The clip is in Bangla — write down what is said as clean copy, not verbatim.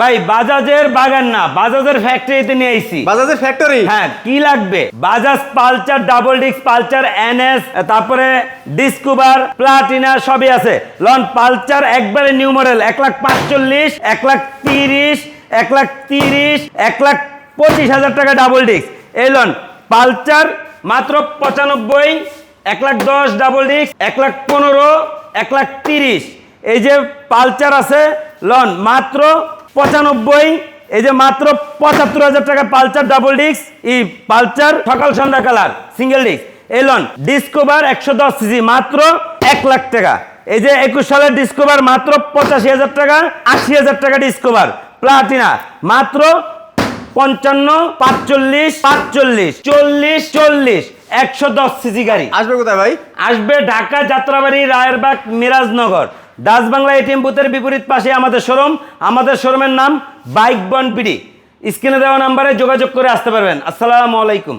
ভাই বাজাজের বাগান না, বাজাজের ফ্যাক্টরিতে নিয়ে আইছি। বাজাজের ফ্যাক্টরি? হ্যাঁ, কি লাগবে? Bajaj Pulsar, double disc Pulsar, NS, তারপরে ডিসকভার, প্লাটিনা সবই আছে। লন পালসার একবারে নিউ মডেল 1,45,000, 1,30,000, 1,30,000, 1,25,000 টাকা ডাবল ডিস্ক। এই লন পালসার মাত্র 95, 1,10,000 ডাবল ডিস্ক, 1,15,000, 1,30,000। এই যে পালসার আছে লন মাত্র 95, এই যে মাত্র 75,000 টাকা পালসার ডাবল ডিস্ক। ই পালসার সকাল সন্ধ্যা কালার সিঙ্গেল ডিস্ক। এই লন ডিসকভার 110 সিসি মাত্র 1 লাখ টাকা। এই যে 21 সালের ডিসকভার মাত্র 85,000 টাকা, 80,000 টাকা ডিসকভার। প্লাটিনা মাত্র 55, 45, 45, 40, 40, 110 সিসি গাড়ি। আসবে কোথায় ভাই? আসবে ঢাকা যাত্রাবাড়ি, রায়েরবাগ, মিরাজনগর। ডাচ বাংলা এটিএম বুথের বিপরীত পাশে আমাদের শোরুম। আমাদের শোরুমের নাম বাইক বন পিডি। স্ক্রিনে দেওয়া নাম্বারে যোগাযোগ করে আসতে পারবেন। আসসালামু আলাইকুম।